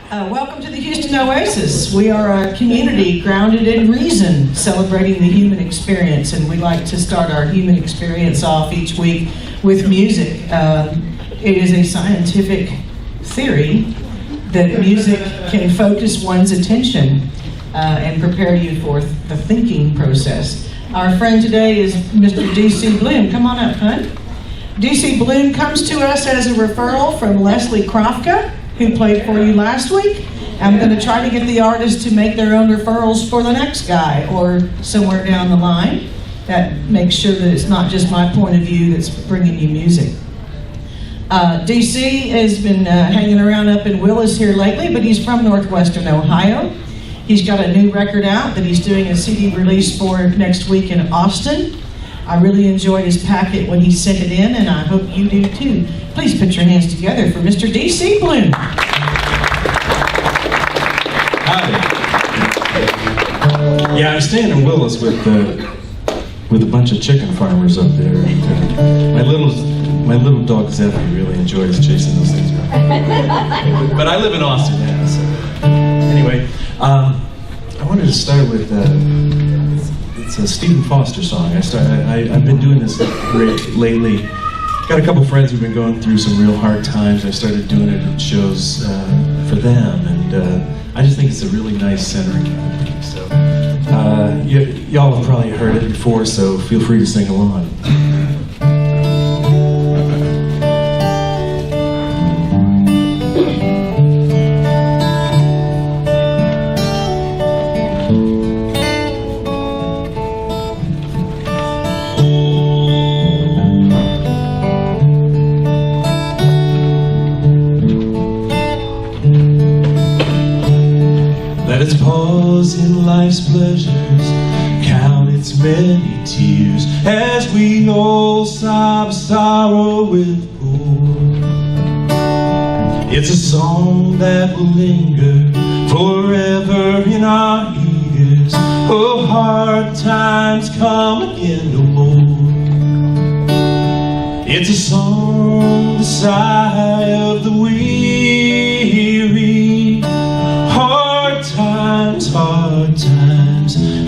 Welcome to the Houston Oasis. We are a community grounded in reason, celebrating the human experience, and we like to start our human experience off each week with music. It is a scientific theory that music can focus one's attention and prepare you for the thinking process. Our friend today is Mr. D.C. Bloom. Come on up, hon. D.C. Bloom comes to us as a referral from Leslie Krofka, who played for you last week. I'm going to try to get the artists to make their own referrals for the next guy or somewhere down the line. That makes sure that it's not just my point of view that's bringing you music. DC has been hanging around up in Willis here lately, but he's from Northwestern Ohio. He's got a new record out that he's doing a CD release for next week in Austin. I really enjoyed his packet when he sent it in, and I hope you do too. Please put your hands together for Mr. D.C. Bloom. Hi. Yeah, I'm staying in Willis with a bunch of chicken farmers up there. And, my little dog Zeffy really enjoys chasing those things around. But I live in Austin now, so anyway, I wanted to start with it's a Stephen Foster song. I've been doing this lately. Got a couple friends who've been going through some real hard times. I started doing it at shows for them, and I just think it's a really nice centering melody. So y'all have probably heard it before, so feel free to sing along. Let us pause in life's pleasures, count its many tears, as we all sob sorrow with poor. It's a song that will linger forever in our ears. Oh, hard times come again no more. It's a song, the sigh of the weary. Hard times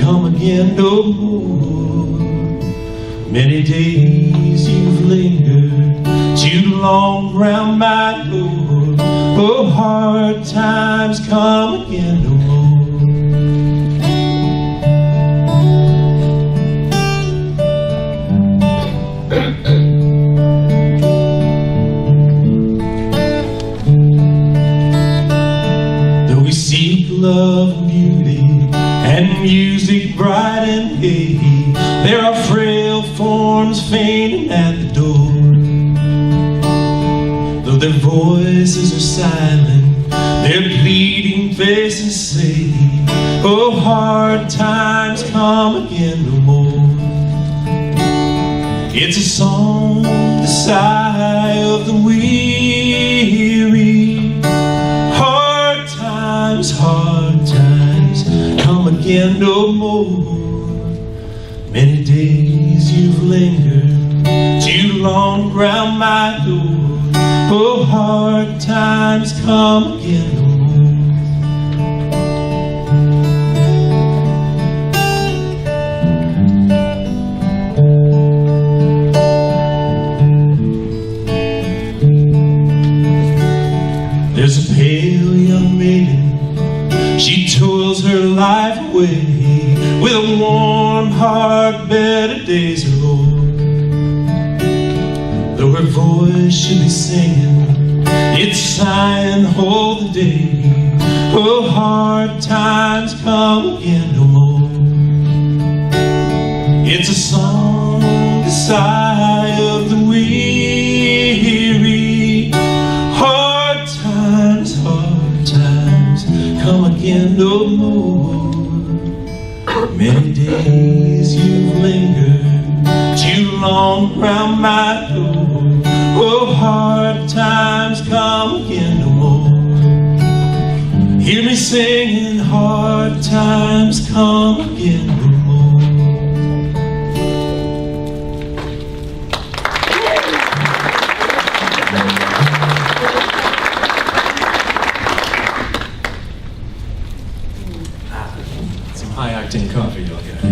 come again no more. Many days you've lingered too long round my door. Oh, hard times come again no more. Though we seek love and beauty and music bright and gay, there are frail forms fainting at the door. Though their voices are silent, their pleading faces say, oh, hard times come again no more. It's a song, the sigh of the weary. Hard times come again no more. Many days you've lingered too long round my door. Oh, hard times come again no more. There's a pale young maiden, she toils her life away with a warm heart, better days are o'er. Though her voice should be singing, it's sighing all the day. Oh, hard times come again no more. It's a song, the sigh of the weary. Hard times come again no more. Many days you've lingered too long round my door. Oh, hard times come again no more. Hear me singing, hard times come again no more. octane coffee y'all got.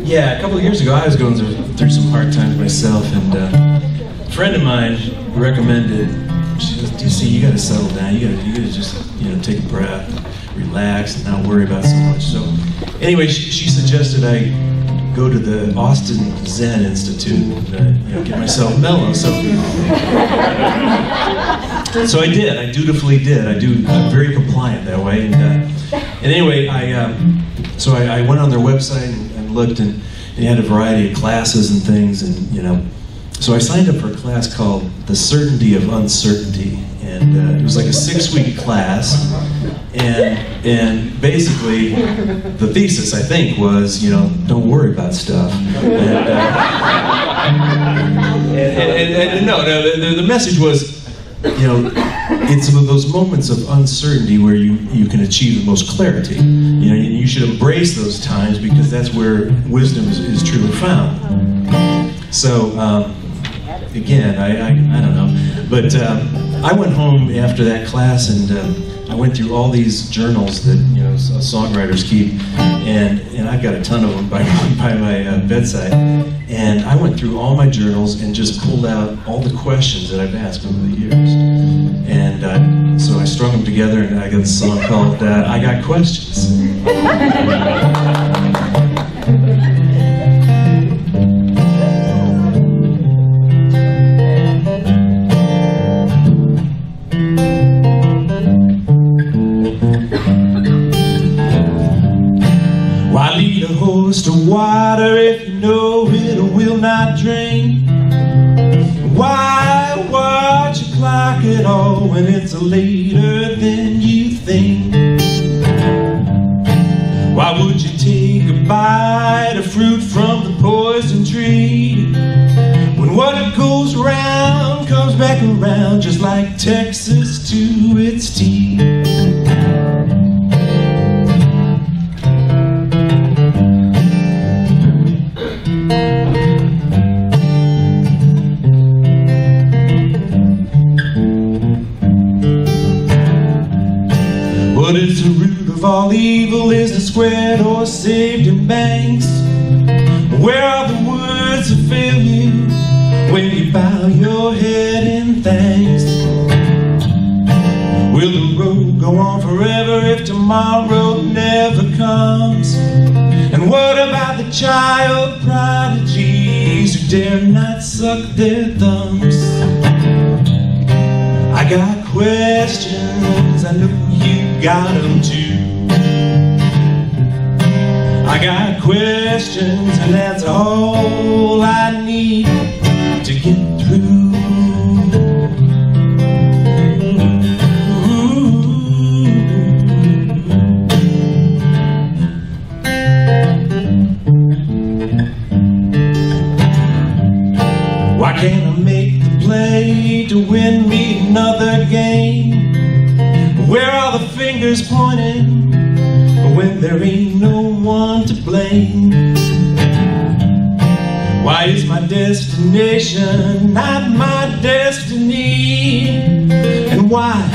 Yeah, a couple of years ago, I was going through some hard times myself, and a friend of mine recommended. She goes, DC, you got to settle down. You got to just take a breath, relax, and not worry about so much. So, anyway, she suggested I go to the Austin Zen Institute and get myself mellow. So I did. I dutifully did. I'm very compliant that way. And anyway, I went on their website and looked, and they had a variety of classes and things, and so I signed up for a class called The Certainty of Uncertainty, and it was like a 6-week class, and basically the thesis, I think, was don't worry about stuff. And no, the message was, it's those moments of uncertainty where you can achieve the most clarity. You should embrace those times because that's where wisdom is truly found. So. Again, I don't know, but I went home after that class, and I went through all these journals that songwriters keep, and I've got a ton of them by my bedside, and I went through all my journals and just pulled out all the questions that I've asked over the years, and so I strung them together, and I got this song called "I Got Questions." To water if you know it will not drain. Why watch a clock at all when it's later than you think? Why would you take a bite of fruit from the poison tree when what goes round comes back around, just like Texas to its teeth? What is the root of all evil? Is it squared or saved in banks? Where are the words that fail you when you bow your head in thanks? Will the road go on forever if tomorrow never comes? And what about the child prodigies who dare not suck their thumbs? I got questions, I know you got them too. I got questions, and that's all I need to get through. Why can't I make the play to win me another game? Where are the fingers pointing when there ain't no one to blame? Why is my destination not my destiny? And why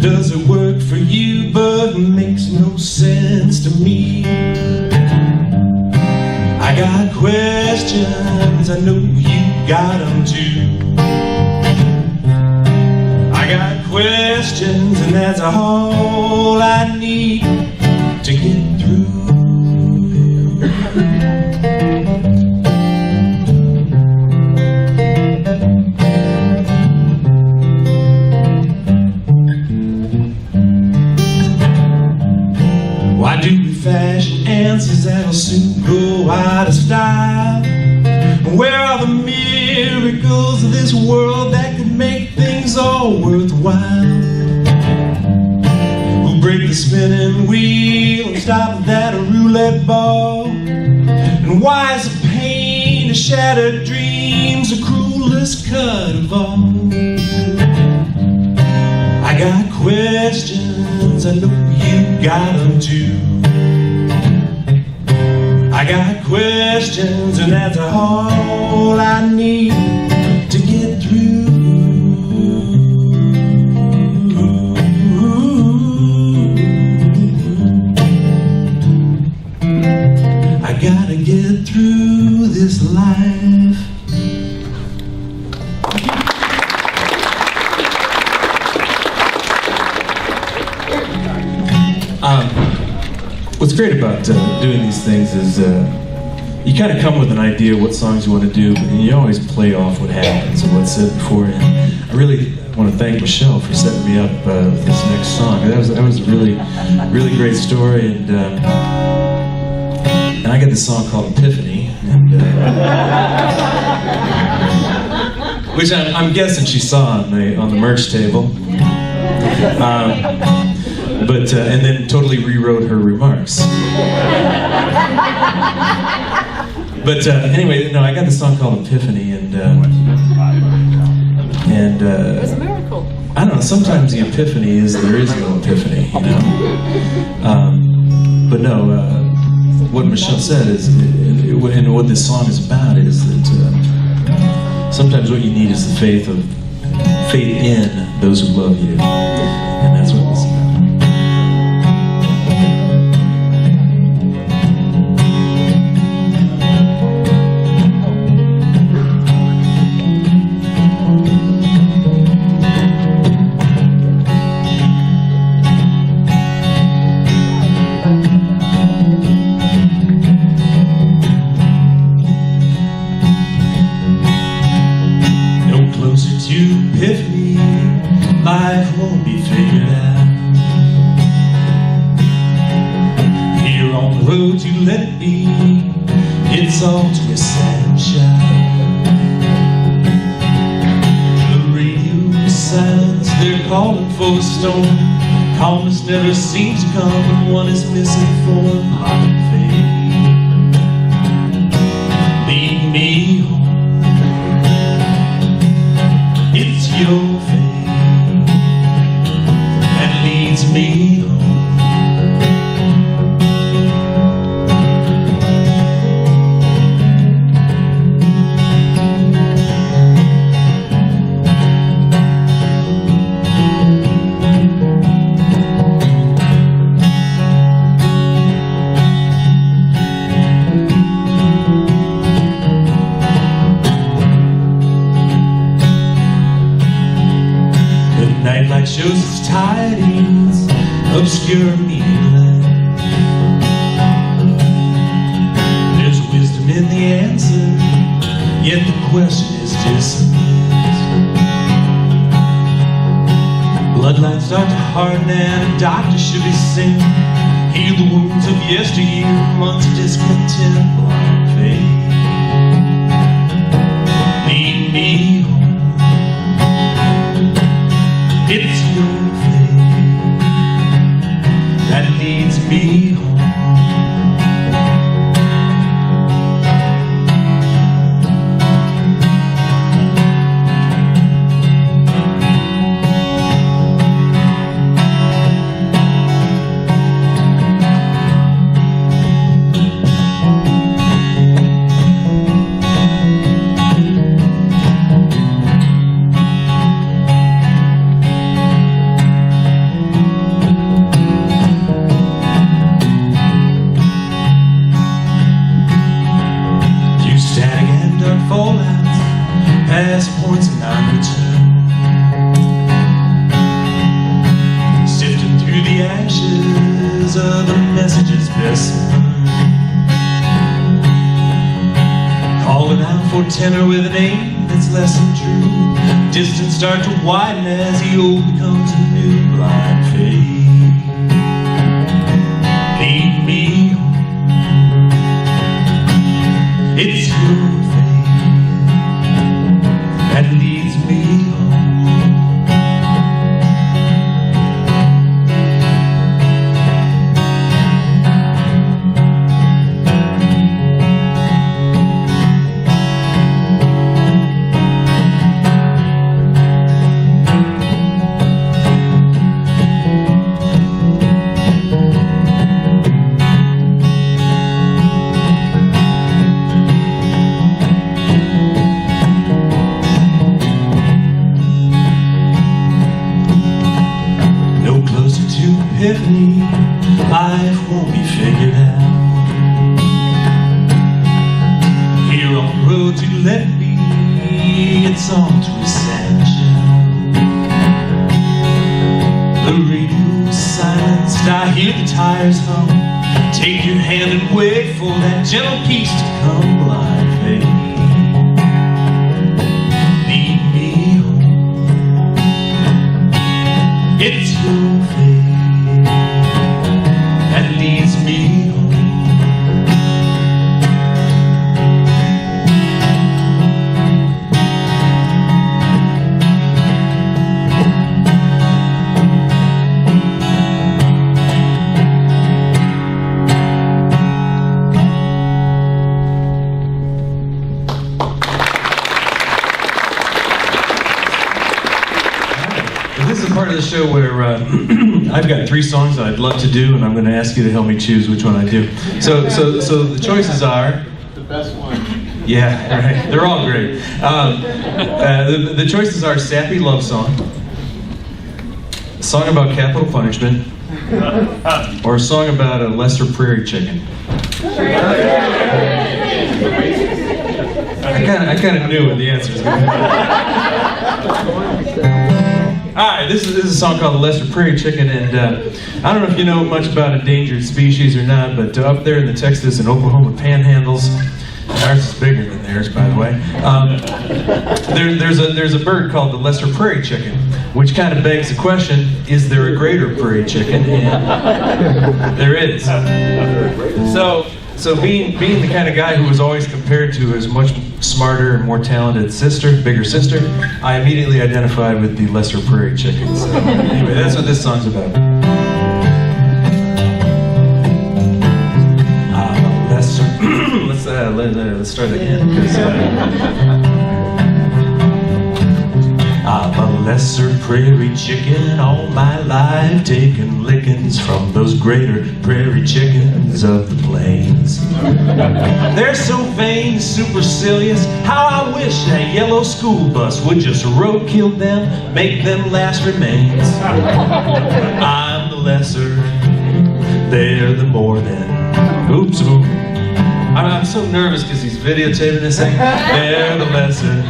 does it work for you but makes no sense to me? I got questions, I know you got them too. I got questions, and that's all I need to get through. Why do we fashion answers that'll soon go out of style? Where are the miracles of this world that could make things all worthwhile? Who'll break the spinning wheel and stop that roulette ball? And why is the pain of shattered dreams the cruelest cut of all? I got questions, I know you got them too. I got questions, and that's all I need to get through. What's great about doing these things is you kind of come with an idea of what songs you want to do, but you always play off what happens and what's said beforehand. I really want to thank Michelle for setting me up with this next song. That was a really great story, and I got this song called Epiphany, and, which I'm guessing she saw on the merch table. And then totally rewrote her remarks. But anyway, no, I got this song called Epiphany, and It was a miracle. I don't know. Sometimes the epiphany is there is no epiphany, you know. But no, what Michelle said is, and what this song is about is that sometimes what you need is the faith in those who love you, and that's what this is about. Epiphany, life won't be figured out. Here on the road you let it be, it's all twist and shout. The radio silence, they're calling for a storm. Calmness never seems to come when one is misinformed. Like fate, lead me home. It's your fate that leads me home. Nightlight shows its tidings, obscure meaning. There's wisdom in the answer, yet the question is dismissed. Bloodlines start to harden and a doctor should be sent. Heal the wounds of yesteryear, months of discontent. Blind faith, lead me home. It's your fate that leads me home. Fallouts, past points of non-return, sifting through the ashes of the messages best learned, calling out for tenor with an aim that's less than true. Distance start to widen as the old becomes a new. Blind faith, lead me home. It's your that leads me Epiphany, life won't be figured out. Here on the road to let me, it's all twist and shout. The radio silenced, I hear the tires hum. Take your hand and wait for that gentle peace to come blind faith. Lead me home. It's your faith that leads me home. This is a part of the show where I've got 3 songs that I'd love to do, and I'm going to ask you to help me choose which one I do. So the choices are The best one. yeah, right. They're all great. The choices are Sappy Love Song, a song about capital punishment, or a song about a lesser prairie chicken. I kind of knew what the answer was going to be. Alright, this is a song called The Lesser Prairie Chicken, and I don't know if you know much about endangered species or not, but up there in the Texas and Oklahoma panhandles, ours is bigger than theirs, by the way, there's a bird called the lesser prairie chicken, which kind of begs the question, is there a greater prairie chicken? And there is. So being the kind of guy who was always compared to his much smarter and more talented sister, bigger sister, I immediately identified with the lesser prairie chicken. So anyway, that's what this song's about. Let's start again. I'm a lesser prairie chicken all my life, taking lickings from those greater prairie chickens of the plains. They're so vain, supercilious, how I wish that yellow school bus would just roadkill them, make them last remains. I'm the lesser, they're the more than. Oops, oops. I'm so nervous because he's videotaping this thing. They're the lesser,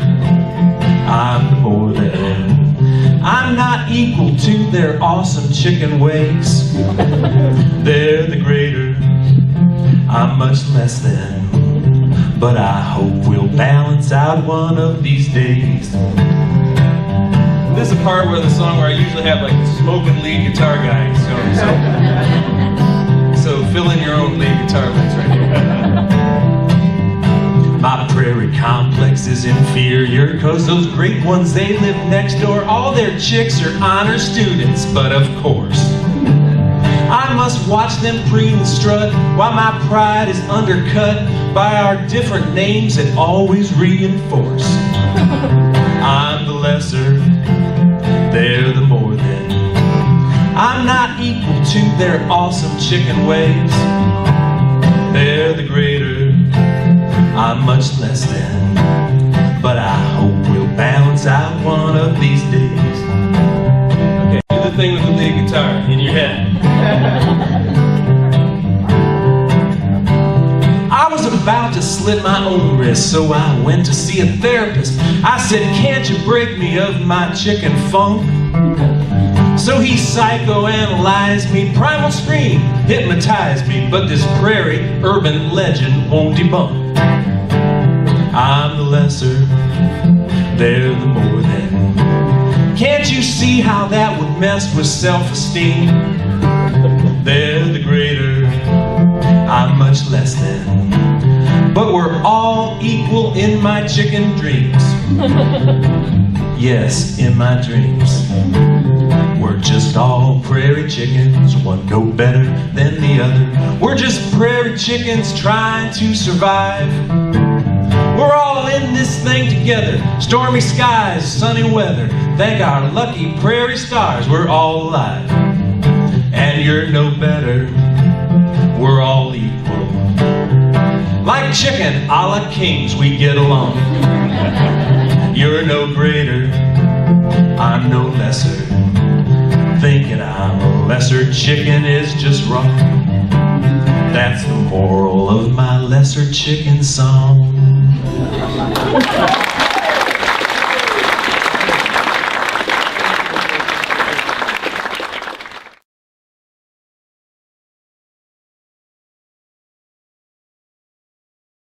I'm the more than. I'm not equal to their awesome chicken ways. They're the greater, I'm much less than. But I hope we'll balance out one of these days. This is a part where the song where I usually have like the smoking lead guitar guy. So fill in your own lead guitar licks right here. My prairie complex is inferior, cause those great ones, they live next door. All their chicks are honor students, but of course I must watch them preen and strut while my pride is undercut by our different names that always reinforce. I'm the lesser, they're the more than. I'm not equal to their awesome chicken ways. They're the greater, I'm much less than. But I hope we'll balance out one of these days. Okay, do the thing with the lead guitar in your head. I was about to slit my own wrist, so I went to see a therapist. I said, can't you break me of my chicken funk? So he psychoanalyzed me, primal scream hypnotized me, but this prairie urban legend won't debunk. I'm the lesser, they're the more than. Can't you see how that would mess with self-esteem? They're the greater, I'm much less than. But we're all equal in my chicken dreams. Yes, in my dreams. We're just all prairie chickens, one no better than the other. We're just prairie chickens trying to survive. We're all in this thing together. Stormy skies, sunny weather. Thank our lucky prairie stars, we're all alive. And you're no better, we're all equal. Like chicken a la kings, we get along. You're no greater, I'm no lesser. Thinking I'm a lesser chicken is just wrong. That's the moral of my lesser chicken song.